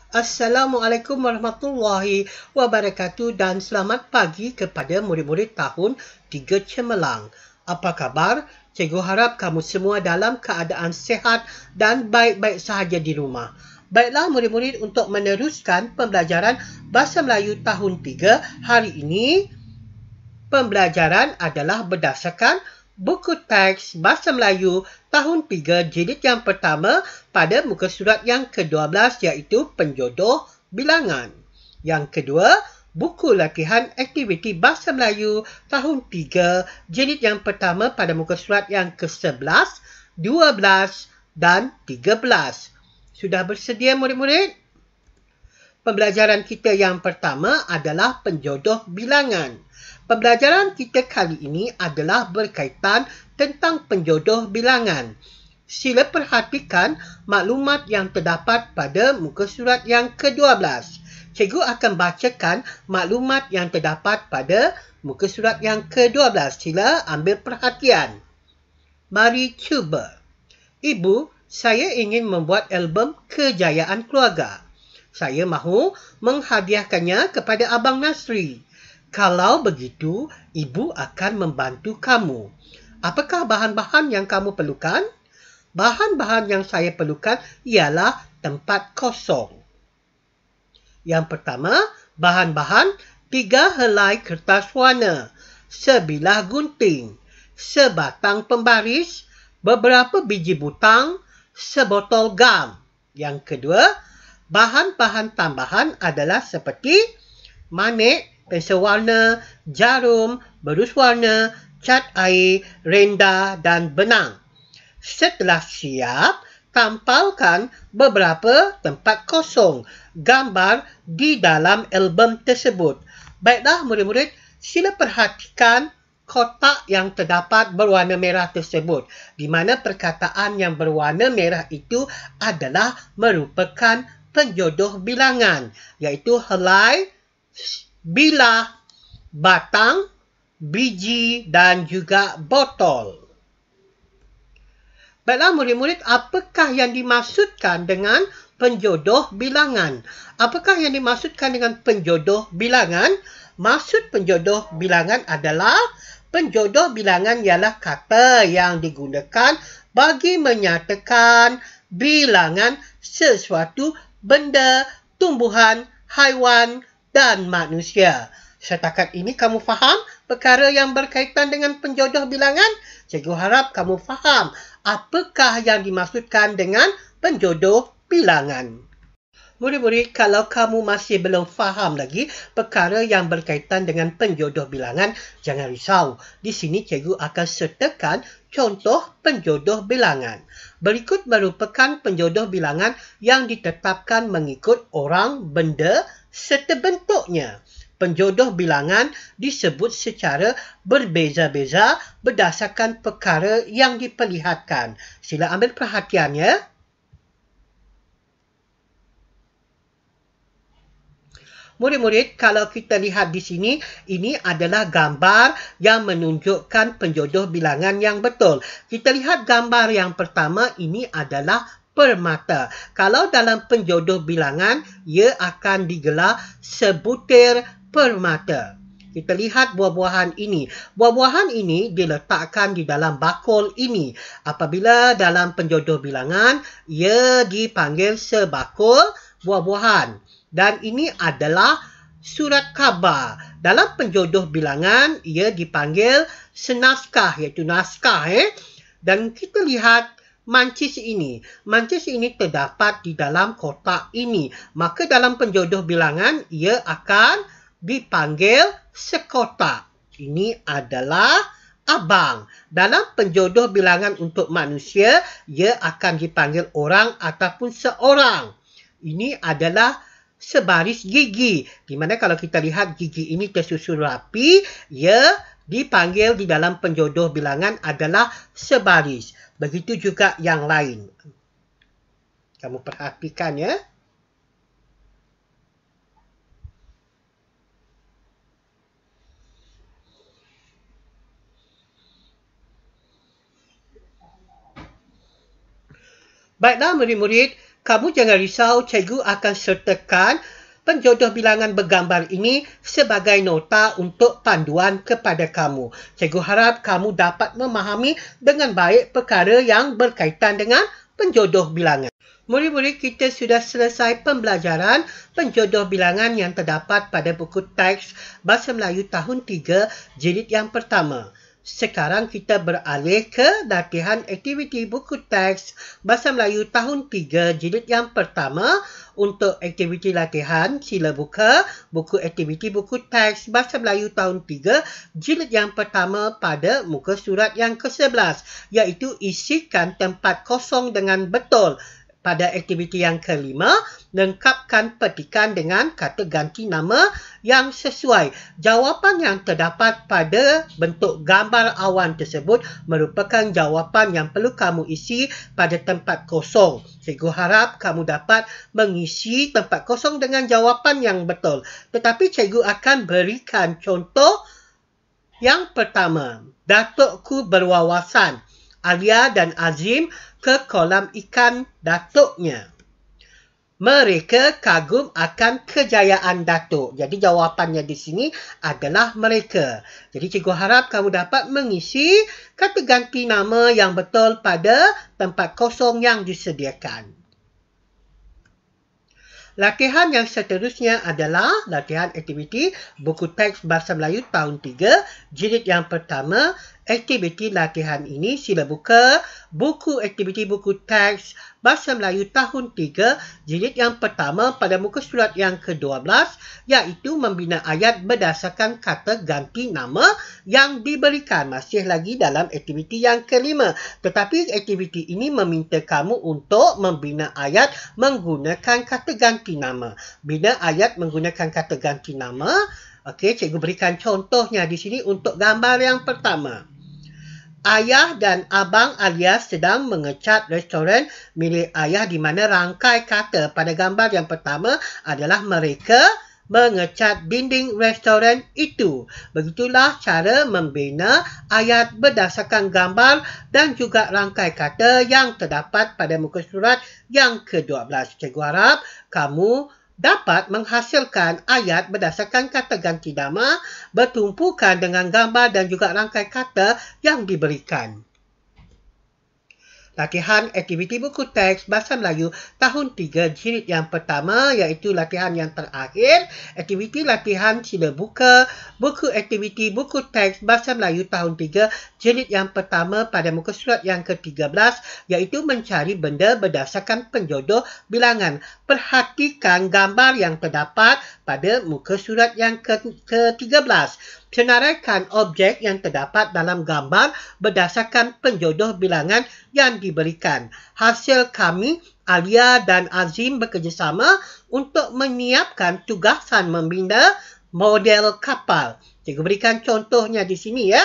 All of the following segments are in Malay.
Assalamualaikum warahmatullahi wabarakatuh dan selamat pagi kepada murid-murid tahun 3 Cemerlang. Apa khabar? Cikgu harap kamu semua dalam keadaan sihat dan baik-baik sahaja di rumah. Baiklah murid-murid, untuk meneruskan pembelajaran Bahasa Melayu tahun 3, hari ini pembelajaran adalah berdasarkan buku teks Bahasa Melayu tahun 3 jilid yang pertama pada muka surat yang ke-12 iaitu penjodoh bilangan. Yang kedua, buku latihan aktiviti Bahasa Melayu tahun 3 jilid yang pertama pada muka surat yang ke-11, 12 dan 13. Sudah bersedia murid-murid? Pembelajaran kita yang pertama adalah penjodoh bilangan. Pembelajaran kita kali ini adalah berkaitan tentang penjodoh bilangan. Sila perhatikan maklumat yang terdapat pada muka surat yang ke-12. Cikgu akan bacakan maklumat yang terdapat pada muka surat yang ke-12. Sila ambil perhatian. Mari cuba. Ibu, saya ingin membuat album kejayaan keluarga. Saya mahu menghadiahkannya kepada Abang Nasri. Kalau begitu, ibu akan membantu kamu. Apakah bahan-bahan yang kamu perlukan? Bahan-bahan yang saya perlukan ialah tempat kosong. Yang pertama, bahan-bahan 3 helai kertas warna, sebilah gunting, sebatang pembaris, beberapa biji butang, sebotol gam. Yang kedua, bahan-bahan tambahan adalah seperti manik, pensel warna, jarum, berus warna, cat air, renda dan benang. Setelah siap, tampalkan beberapa tempat kosong gambar di dalam album tersebut. Baiklah murid-murid, sila perhatikan kotak yang terdapat berwarna merah tersebut, di mana perkataan yang berwarna merah itu adalah merupakan penjodoh bilangan, iaitu helai, bilah, batang, biji dan juga botol. Baiklah murid-murid, apakah yang dimaksudkan dengan penjodoh bilangan? Apakah yang dimaksudkan dengan penjodoh bilangan? Maksud penjodoh bilangan adalah penjodoh bilangan ialah kata yang digunakan bagi menyatakan bilangan sesuatu benda, tumbuhan, haiwan dan manusia. Setakat ini kamu faham perkara yang berkaitan dengan penjodoh bilangan? Cikgu harap kamu faham apakah yang dimaksudkan dengan penjodoh bilangan. Murid-murid, kalau kamu masih belum faham lagi perkara yang berkaitan dengan penjodoh bilangan, jangan risau. Di sini cikgu akan sertakan contoh penjodoh bilangan. Berikut merupakan penjodoh bilangan yang ditetapkan mengikut orang, benda serta bentuknya. Penjodoh bilangan disebut secara berbeza-beza berdasarkan perkara yang diperlihatkan. Sila ambil perhatiannya. Murid-murid, kalau kita lihat di sini, ini adalah gambar yang menunjukkan penjodoh bilangan yang betul. Kita lihat gambar yang pertama, ini adalah permata. Kalau dalam penjodoh bilangan, ia akan digelar sebutir permata. Kita lihat buah-buahan ini. Buah-buahan ini diletakkan di dalam bakul ini. Apabila dalam penjodoh bilangan, ia dipanggil sebakul buah-buahan. Dan ini adalah surat khabar. Dalam penjodoh bilangan, ia dipanggil senaskah, iaitu naskah. Dan kita lihat mancis ini. Mancis ini terdapat di dalam kotak ini. Maka dalam penjodoh bilangan, ia akan dipanggil sekotak. Ini adalah abang. Dalam penjodoh bilangan untuk manusia, ia akan dipanggil orang ataupun seorang. Ini adalah sebaris gigi, di mana kalau kita lihat gigi ini tersusun rapi, ia dipanggil di dalam penjodoh bilangan adalah sebaris. Begitu juga yang lain. Kamu perhatikan ya. Baiklah murid-murid, Kamu jangan risau, cikgu akan sertakan penjodoh bilangan bergambar ini sebagai nota untuk panduan kepada kamu. Cikgu harap kamu dapat memahami dengan baik perkara yang berkaitan dengan penjodoh bilangan. Murid-murid, kita sudah selesai pembelajaran penjodoh bilangan yang terdapat pada buku teks Bahasa Melayu tahun 3 jilid yang pertama. Sekarang kita beralih ke latihan aktiviti buku teks Bahasa Melayu tahun 3 jilid yang pertama. Untuk aktiviti latihan, sila buka buku aktiviti buku teks Bahasa Melayu tahun 3 jilid yang pertama pada muka surat yang ke-11, iaitu isikan tempat kosong dengan betul. Pada aktiviti yang kelima, lengkapkan petikan dengan kata ganti nama yang sesuai. Jawapan yang terdapat pada bentuk gambar awan tersebut merupakan jawapan yang perlu kamu isi pada tempat kosong. Cikgu harap kamu dapat mengisi tempat kosong dengan jawapan yang betul. Tetapi cikgu akan berikan contoh yang pertama. Datukku berwawasan. Alia dan Azim ke kolam ikan datuknya. Mereka kagum akan kejayaan datuk. Jadi jawapannya di sini adalah mereka. Jadi cikgu harap kamu dapat mengisi kata ganti nama yang betul pada tempat kosong yang disediakan. Latihan yang seterusnya adalah latihan aktiviti buku teks Bahasa Melayu tahun 3 jilid yang pertama. Aktiviti latihan ini sila buka buku aktiviti buku teks Bahasa Melayu tahun 3 jilid yang pertama pada muka surat yang ke-12, iaitu membina ayat berdasarkan kata ganti nama yang diberikan. Masih lagi dalam aktiviti yang kelima. Tetapi aktiviti ini meminta kamu untuk membina ayat menggunakan kata ganti nama. Bina ayat menggunakan kata ganti nama. Okey, cikgu berikan contohnya di sini untuk gambar yang pertama. Ayah dan Abang Alia sedang mengecat restoran milik ayah, di mana rangkai kata pada gambar yang pertama adalah mereka mengecat dinding restoran itu. Begitulah cara membina ayat berdasarkan gambar dan juga rangkai kata yang terdapat pada muka surat yang ke-12. Cikgu harap kamu dapat menghasilkan ayat berdasarkan kata ganti nama bertumpukan dengan gambar dan juga rangkai kata yang diberikan. Latihan aktiviti buku teks Bahasa Melayu tahun 3 jilid yang pertama, iaitu latihan yang terakhir. Aktiviti latihan sila buka buku aktiviti buku teks Bahasa Melayu tahun 3 jilid yang pertama pada muka surat yang ke-13, iaitu mencari benda berdasarkan penjodoh bilangan. Perhatikan gambar yang terdapat pada muka surat yang ke-13. Senaraikan objek yang terdapat dalam gambar berdasarkan penjodoh bilangan yang diberikan. Hasil kami, Alia dan Azim bekerjasama untuk menyiapkan tugasan membina model kapal. Cikgu berikan contohnya di sini ya.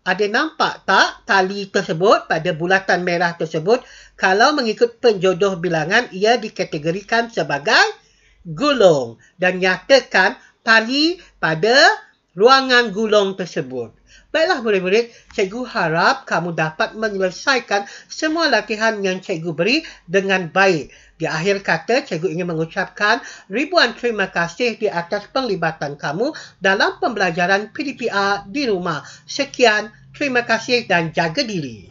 Ada nampak tak tali tersebut pada bulatan merah tersebut? Kalau mengikut penjodoh bilangan, ia dikategorikan sebagai gulung. Dan nyatakan tali pada ruangan gulung tersebut. Baiklah murid-murid, cikgu harap kamu dapat menyelesaikan semua latihan yang cikgu beri dengan baik. Di akhir kata, cikgu ingin mengucapkan ribuan terima kasih di atas penglibatan kamu dalam pembelajaran PDPR di rumah. Sekian, terima kasih dan jaga diri.